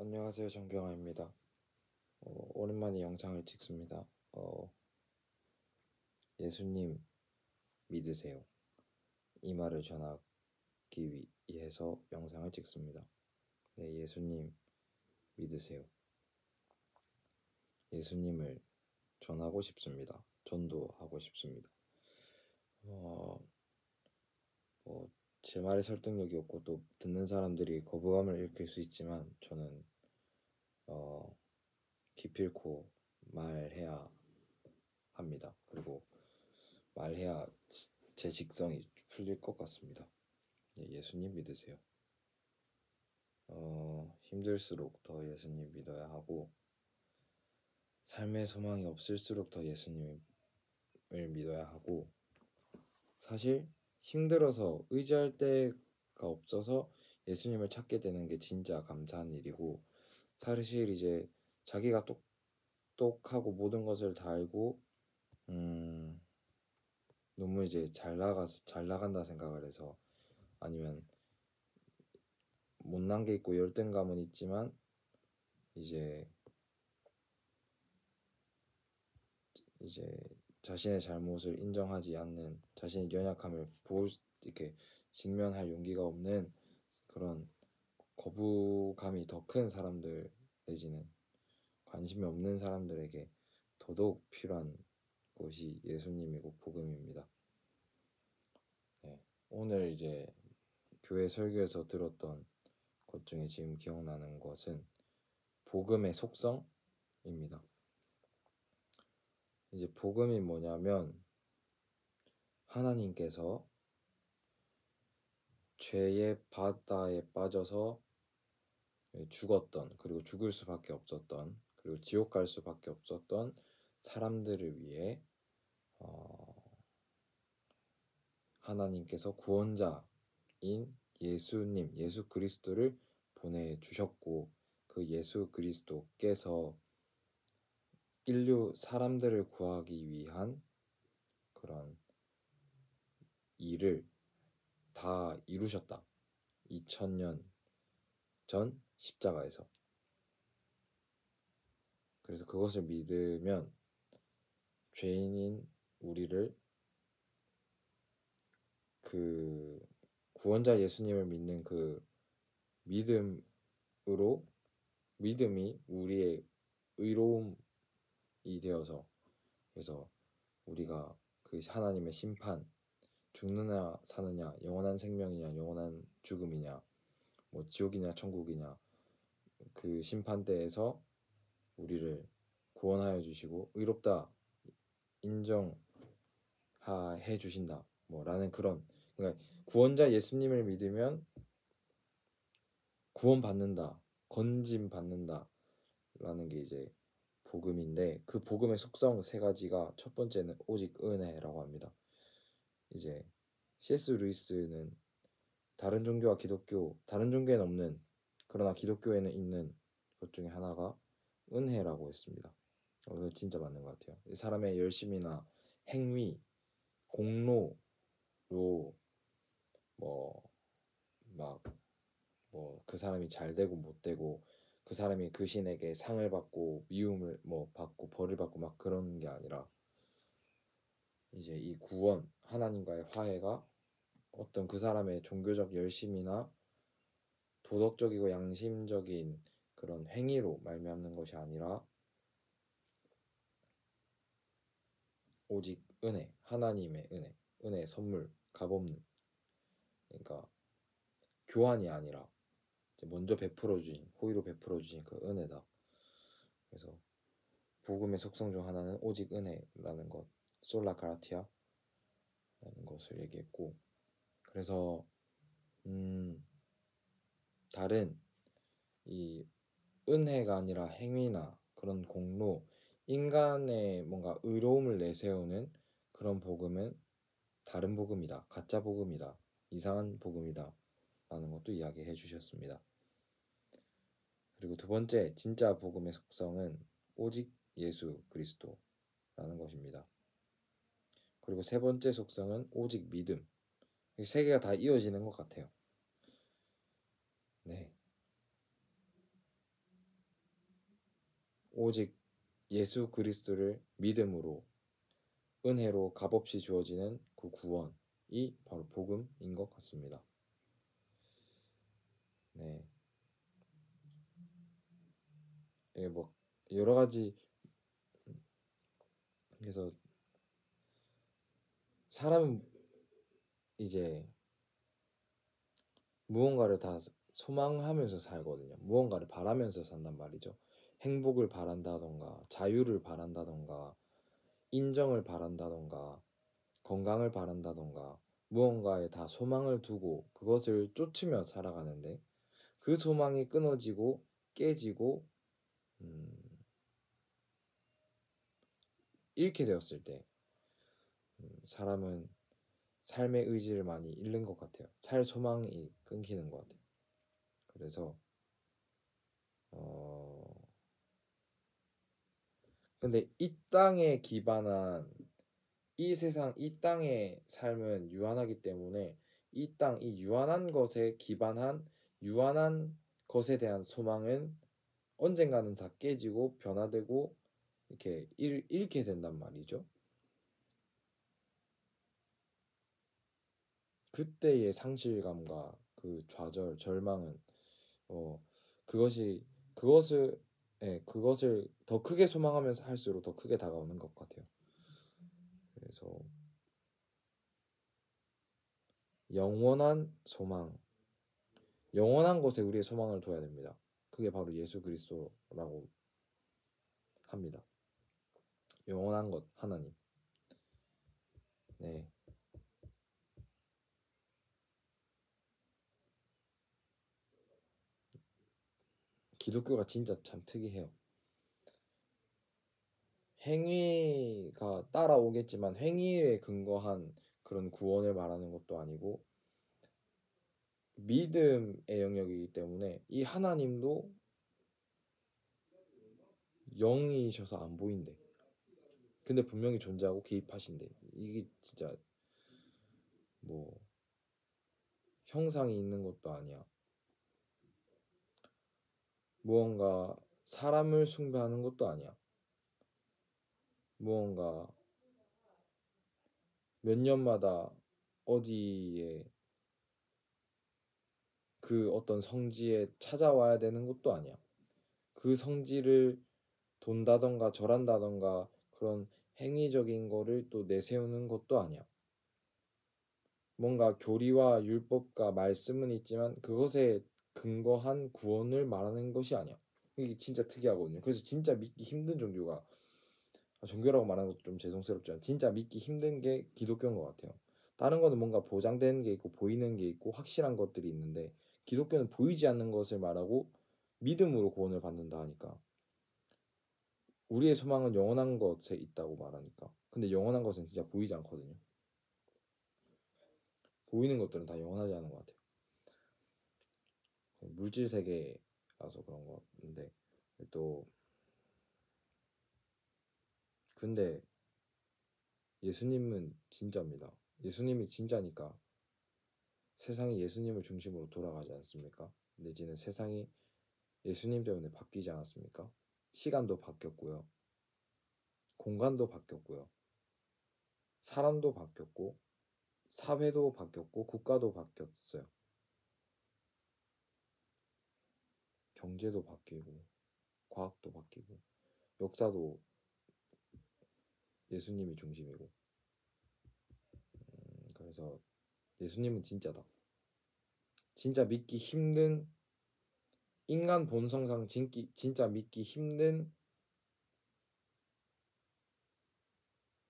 안녕하세요, 정병아입니다. 오랜만에 영상을 찍습니다. 예수님 믿으세요. 이 말을 전하기 위해서 영상을 찍습니다. 네, 예수님 믿으세요. 예수님을 전하고 싶습니다. 전도하고 싶습니다. 제 말에 설득력이 없고 또 듣는 사람들이 거부감을 일으킬 수 있지만 저는 기필코 말해야 합니다. 그리고 말해야 제 직성이 풀릴 것 같습니다. 예수님 믿으세요. 힘들수록 더 예수님 믿어야 하고 삶의 소망이 없을수록 더 예수님을 믿어야 하고 사실 힘들어서 의지할 데가 없어서 예수님을 찾게 되는 게 진짜 감사한 일이고 사실 이제 자기가 똑똑하고 모든 것을 다 알고 너무 이제 잘 나간다 생각을 해서 아니면 못난 게 있고 열등감은 있지만 이제 자신의 잘못을 인정하지 않는 자신의 연약함을 이렇게 직면할 용기가 없는 그런 거부감이 더 큰 사람들 내지는 관심이 없는 사람들에게 더더욱 필요한 것이 예수님이고 복음입니다. 네, 오늘 이제 교회 설교에서 들었던 것 중에 지금 기억나는 것은 복음의 속성입니다. 이제 복음이 뭐냐면 하나님께서 죄의 바다에 빠져서 죽었던 그리고 죽을 수밖에 없었던 그리고 지옥 갈 수밖에 없었던 사람들을 위해 하나님께서 구원자인 예수님, 예수 그리스도를 보내주셨고 그 예수 그리스도께서 인류 사람들을 구하기 위한 그런 일을 다 이루셨다. 2000년 전 십자가에서. 그래서 그것을 믿으면 죄인인 우리를 그 구원자 예수님을 믿는 그 믿음이 우리의 의로움이 되어서 그래서 우리가 그 하나님의 심판 죽느냐 사느냐 영원한 생명이냐 영원한 죽음이냐 뭐 지옥이냐 천국이냐 그 심판대에서 우리를 구원하여 주시고 의롭다 인정해 주신다 뭐라는 그런 그러니까 구원자 예수님을 믿으면 구원받는다 건짐 받는다 라는 게 이제 복음인데 그 복음의 속성 세 가지가 첫 번째는 오직 은혜라고 합니다. 이제 C.S. 루이스는 다른 종교와 다른 종교에는 없는 그러나 기독교에는 있는 것 중에 하나가 은혜라고 했습니다. 이거 진짜 맞는 것 같아요. 사람의 열심이나 행위, 공로로 그 사람이 잘 되고 못 되고 그 사람이 그 신에게 상을 받고 미움을 받고 벌을 받고 막 그런 게 아니라 이제 이 구원 하나님과의 화해가 어떤 그 사람의 종교적 열심이나 도덕적이고 양심적인 그런 행위로 말미암는 것이 아니라 오직 은혜, 하나님의 은혜의 선물, 값없는 그러니까 교환이 아니라 먼저 베풀어 주신 호의로 베풀어 주신 그 은혜다. 그래서 복음의 속성 중 하나는 오직 은혜라는 것, 솔라 그라티아라는 것을 얘기했고 그래서 다른 이 은혜가 아니라 행위나 그런 공로, 인간의 뭔가 의로움을 내세우는 그런 복음은 다른 복음이다, 가짜 복음이다, 이상한 복음이다 라는 것도 이야기해 주셨습니다. 그리고 두 번째 진짜 복음의 속성은 오직 예수 그리스도라는 것입니다. 그리고 세 번째 속성은 오직 믿음. 이 세 개가 다 이어지는 것 같아요. 네. 오직 예수 그리스도를 믿음으로 은혜로 값없이 주어지는 그 구원이 바로 복음인 것 같습니다. 네, 이게 뭐 여러 가지, 그래서 사람은 이제 무언가를 다 소망하면서 살거든요. 무언가를 바라면서 산단 말이죠. 행복을 바란다던가, 자유를 바란다던가, 인정을 바란다던가, 건강을 바란다던가, 무언가에 다 소망을 두고 그것을 쫓으며 살아가는데, 그 소망이 끊어지고 깨지고 잃게 되었을 때 사람은 삶의 의지를 많이 잃는 것 같아요. 살 소망이 끊기는 것 같아요. 그래서 근데 이 땅에 기반한 이 세상, 이 땅의 삶은 유한하기 때문에 이 땅, 이 유한한 것에 기반한 유한한 것에 대한 소망은 언젠가는 다 깨지고 변화되고 이렇게 잃게 된단 말이죠. 그때의 상실감과 그 좌절, 절망은 어 그것이 그것을 그것을 더 크게 소망하면서 할수록 더 크게 다가오는 것 같아요. 그래서 영원한 소망, 영원한 것에 우리의 소망을 둬야 됩니다. 그게 바로 예수 그리스도라고 합니다. 영원한 것, 하나님. 네. 기독교가 진짜 참 특이해요. 행위가 따라오겠지만 행위에 근거한 그런 구원을 말하는 것도 아니고 믿음의 영역이기 때문에 이 하나님도 영이셔서 안 보인대. 근데 분명히 존재하고 개입하신대. 이게 진짜 뭐 형상이 있는 것도 아니야. 무언가 사람을 숭배하는 것도 아니야. 무언가 몇 년마다 어디에 그 어떤 성지에 찾아와야 되는 것도 아니야. 그 성지를 돈다던가 절한다던가 그런 행위적인 거를 또 내세우는 것도 아니야. 뭔가 교리와 율법과 말씀은 있지만 그것에 근거한 구원을 말하는 것이 아니야. 이게 진짜 특이하거든요. 그래서 진짜 믿기 힘든 종교가, 종교라고 말하는 것도 좀 죄송스럽지만 진짜 믿기 힘든 게 기독교인 것 같아요. 다른 거는 뭔가 보장되는 게 있고 보이는 게 있고 확실한 것들이 있는데 기독교는 보이지 않는 것을 말하고 믿음으로 구원을 받는다 하니까, 우리의 소망은 영원한 것에 있다고 말하니까, 근데 영원한 것은 진짜 보이지 않거든요. 보이는 것들은 다 영원하지 않은 것 같아요. 물질 세계라서 그런 것 같은데, 또 근데 예수님은 진짜입니다. 예수님이 진짜니까 세상이 예수님을 중심으로 돌아가지 않습니까? 내지는 세상이 예수님 때문에 바뀌지 않았습니까? 시간도 바뀌었고요. 공간도 바뀌었고요. 사람도 바뀌었고 사회도 바뀌었고 국가도 바뀌었어요. 경제도 바뀌고 과학도 바뀌고 역사도 예수님이 중심이고, 그래서 예수님은 진짜다. 진짜 믿기 힘든, 인간 본성상 진짜 믿기 힘든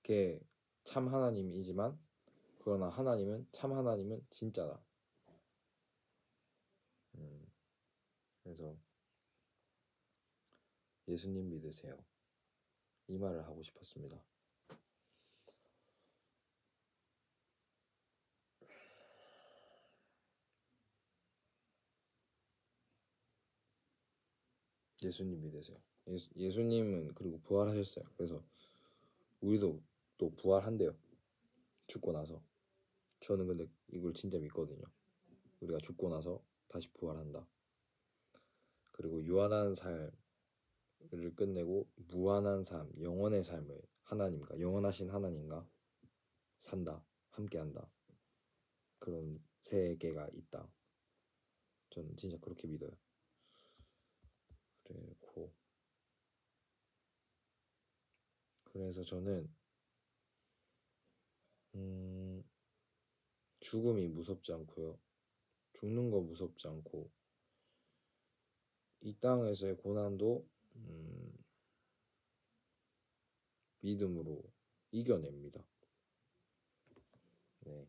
게 참 하나님이지만, 그러나 하나님은 참 하나님은 진짜다. 그래서 예수님 믿으세요. 이 말을 하고 싶었습니다. 예수님 믿으세요. 예수님은 그리고 부활하셨어요. 그래서 우리도 또 부활한대요. 죽고 나서. 저는 근데 이걸 진짜 믿거든요. 우리가 죽고 나서 다시 부활한다. 그리고 유한한 삶, 끝내고 무한한 삶, 영원의 삶을 하나님과 영원하신 하나님과 산다, 함께한다. 그런 세계가 있다. 저는 진짜 그렇게 믿어요. 그래서 저는 죽음이 무섭지 않고요. 죽는 거 무섭지 않고 이 땅에서의 고난도 믿음으로 이겨냅니다. 네.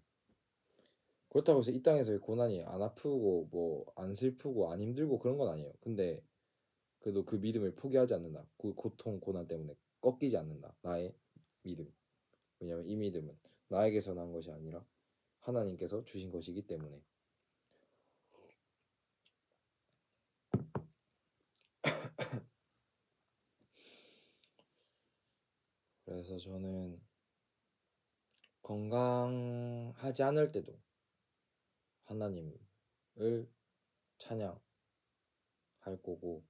그렇다고 해서 이 땅에서의 고난이 안 아프고 뭐 안 슬프고 안 힘들고 그런 건 아니에요. 근데 그래도 그 믿음을 포기하지 않는다. 그 고통, 고난 때문에 꺾이지 않는다. 나의 믿음. 왜냐하면 이 믿음은 나에게서 난 것이 아니라 하나님께서 주신 것이기 때문에. 그래서 저는 건강하지 않을 때도 하나님을 찬양할 거고,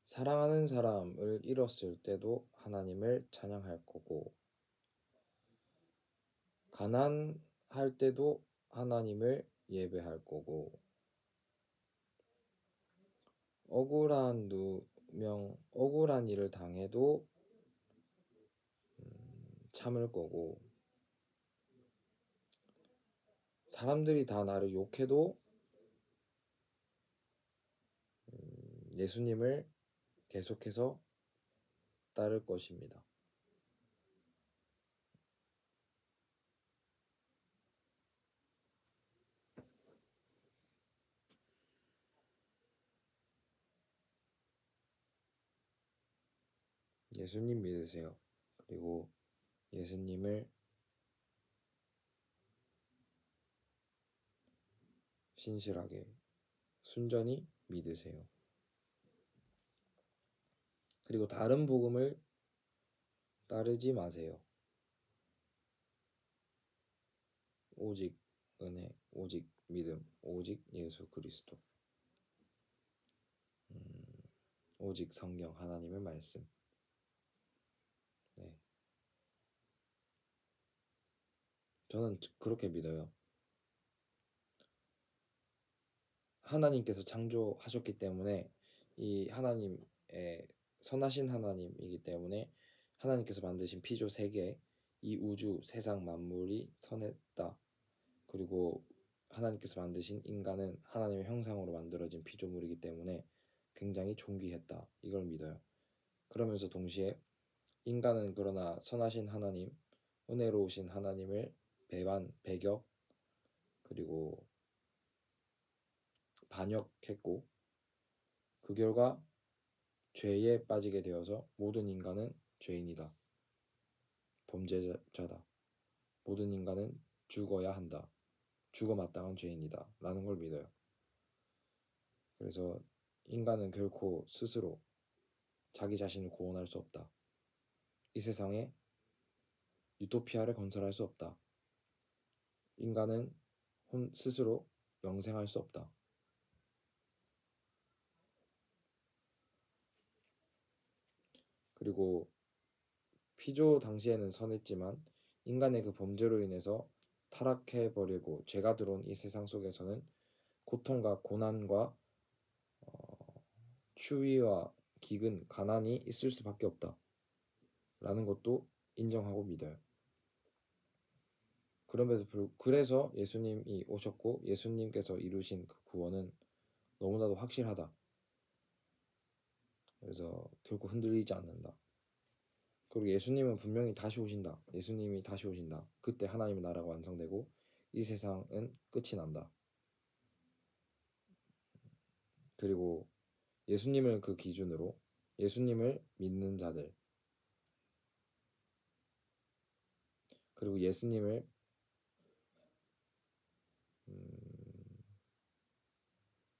사랑하는 사람을 잃었을 때도 하나님을 찬양할 거고, 가난할 때도 하나님을 예배할 거고, 억울한 일을 당해도 참을 거고, 사람들이 다 나를 욕해도 예수님을 계속해서 따를 것입니다. 예수님 믿으세요. 그리고 예수님을 신실하게 순전히 믿으세요. 그리고 다른 복음을 따르지 마세요. 오직 은혜, 오직 믿음, 오직 예수 그리스도, 오직 성경, 하나님의 말씀. 네. 저는 그렇게 믿어요. 하나님께서 창조하셨기 때문에 이 하나님의 선하신 하나님이기 때문에 하나님께서 만드신 피조 세계, 이 우주, 세상 만물이 선했다. 그리고 하나님께서 만드신 인간은 하나님의 형상으로 만들어진 피조물이기 때문에 굉장히 존귀했다. 이걸 믿어요. 그러면서 동시에 인간은 그러나 선하신 하나님, 은혜로우신 하나님을 배격, 그리고 반역했고, 그 결과 죄에 빠지게 되어서 모든 인간은 죄인이다. 범죄자다. 모든 인간은 죽어야 한다. 죽어 마땅한 죄인이다. 라는 걸 믿어요. 그래서 인간은 결코 스스로 자기 자신을 구원할 수 없다. 이 세상에 유토피아를 건설할 수 없다. 인간은 스스로 영생할 수 없다. 그리고 피조 당시에는 선했지만 인간의 그 범죄로 인해서 타락해버리고 죄가 들어온 이 세상 속에서는 고통과 고난과 추위와 기근, 가난이 있을 수밖에 없다. 라는 것도 인정하고 믿어요. 그래서 예수님이 오셨고 예수님께서 이루신 그 구원은 너무나도 확실하다. 그래서 결코 흔들리지 않는다. 그리고 예수님은 분명히 다시 오신다. 예수님이 다시 오신다. 그때 하나님의 나라가 완성되고 이 세상은 끝이 난다. 그리고 예수님을 그 기준으로 예수님을 믿는 자들, 그리고 예수님을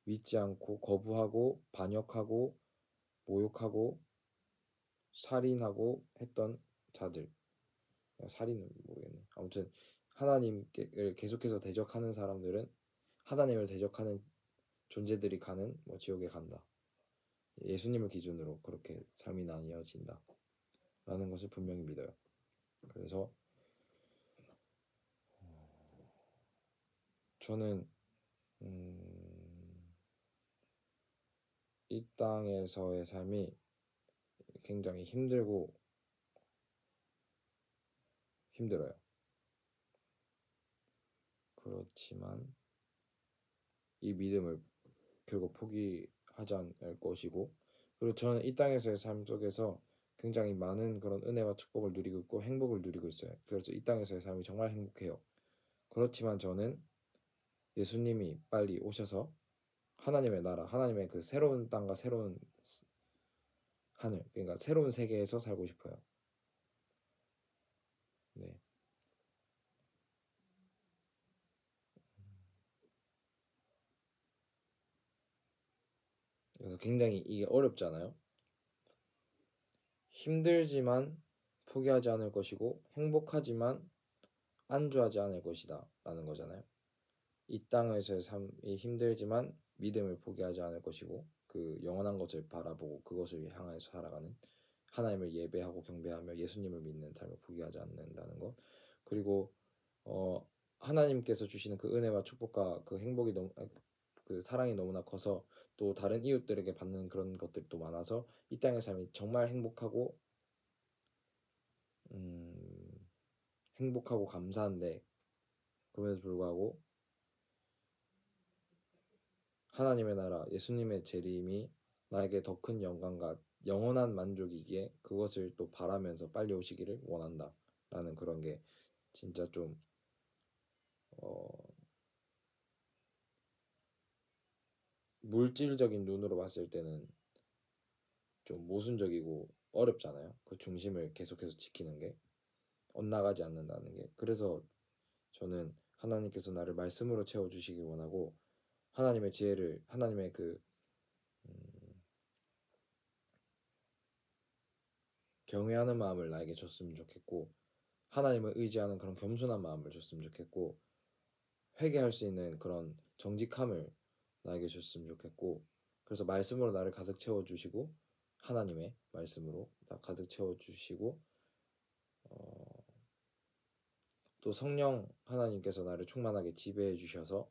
믿지 않고 거부하고 반역하고 모욕하고 살인하고 했던 자들, 살인은 모르겠네. 아무튼 하나님을 계속해서 대적하는 사람들은 하나님을 대적하는 존재들이 가는 지옥에 간다. 예수님을 기준으로 그렇게 삶이 나뉘어진다 라는 것을 분명히 믿어요. 그래서 저는 이 땅에서의 삶이 굉장히 힘들고 힘들어요. 그렇지만 이 믿음을 결국 포기하지 않을 것이고, 그리고 저는 이 땅에서의 삶 속에서 굉장히 많은 그런 은혜와 축복을 누리고 있고 행복을 누리고 있어요. 그래서 이 땅에서의 삶이 정말 행복해요. 그렇지만 저는 예수님이 빨리 오셔서 하나님의 나라, 하나님의 그 새로운 땅과 새로운 하늘, 그러니까 새로운 세계에서 살고 싶어요. 네. 그래서 굉장히 이게 어렵잖아요. 힘들지만 포기하지 않을 것이고 행복하지만 안주하지 않을 것이다 라는 거잖아요. 이 땅에서의 삶이 힘들지만 믿음을 포기하지 않을 것이고 그 영원한 것을 바라보고 그것을 향해서 살아가는, 하나님을 예배하고 경배하며 예수님을 믿는 삶을 포기하지 않는다는 것. 그리고 하나님께서 주시는 그 은혜와 축복과 그 행복이 너무 그 사랑이 너무나 커서 또 다른 이웃들에게 받는 그런 것들도 많아서 이 땅의 삶이 정말 음, 행복하고 감사한데, 그럼에도 불구하고 하나님의 나라, 예수님의 재림이 나에게 더 큰 영광과 영원한 만족이기에 그것을 또 바라면서 빨리 오시기를 원한다 라는 그런 게 진짜 좀 어, 물질적인 눈으로 봤을 때는 좀 모순적이고 어렵잖아요. 그 중심을 계속해서 지키는 게, 엇나가지 않는다는 게. 그래서 저는 하나님께서 나를 말씀으로 채워주시길 원하고, 하나님의 지혜를, 하나님의 그 경외하는 마음을 나에게 줬으면 좋겠고, 하나님을 의지하는 그런 겸손한 마음을 줬으면 좋겠고, 회개할 수 있는 그런 정직함을 나에게 줬으면 좋겠고, 그래서 말씀으로 나를 가득 채워주시고, 하나님의 말씀으로 나 가득 채워주시고, 어, 또 성령 하나님께서 나를 충만하게 지배해 주셔서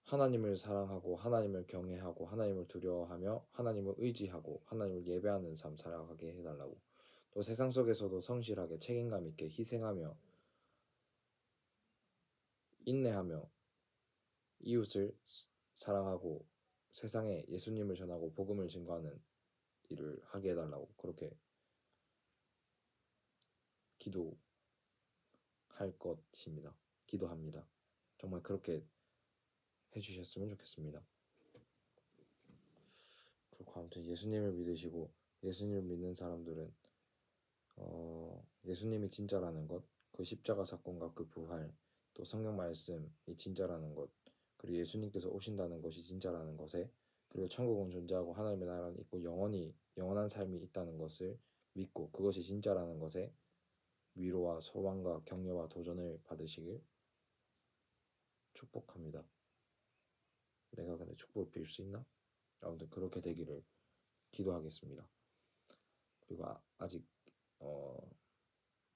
하나님을 사랑하고 하나님을 경외하고 하나님을 두려워하며 하나님을 의지하고 하나님을 예배하는 삶 살아가게 해달라고, 또 세상 속에서도 성실하게 책임감 있게 희생하며 인내하며 이웃을 사랑하고 세상에 예수님을 전하고 복음을 증거하는 일을 하게 해달라고 그렇게 기도할 것입니다. 기도합니다. 정말 그렇게 해주셨으면 좋겠습니다. 그렇고 아무튼 예수님을 믿으시고 예수님을 믿는 사람들은 예수님이 진짜라는 것, 그 십자가 사건과 그 부활, 또 성경 말씀이 진짜라는 것, 그리고 예수님께서 오신다는 것이 진짜라는 것에, 그리고 천국은 존재하고 하나님의 나라는 있고 영원한 삶이 있다는 것을 믿고 그것이 진짜라는 것에 위로와 소망과 격려와 도전을 받으시길 축복합니다. 내가 근데 축복을 빌 수 있나? 아무튼 그렇게 되기를 기도하겠습니다. 그리고 아직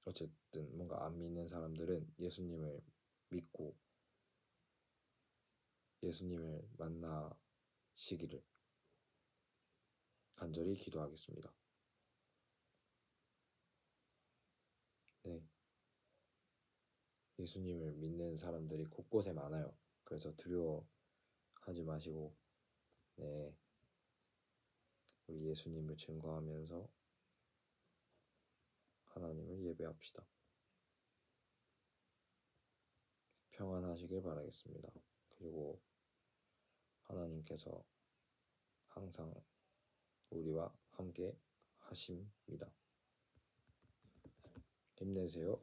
어쨌든 뭔가 안 믿는 사람들은 예수님을 믿고 예수님을 만나시기를 간절히 기도하겠습니다. 네, 예수님을 믿는 사람들이 곳곳에 많아요. 그래서 두려워하지 마시고, 네, 우리 예수님을 증거하면서 하나님을 예배합시다. 평안하시길 바라겠습니다. 그리고 하나님께서 항상 우리와 함께 하십니다. 힘내세요.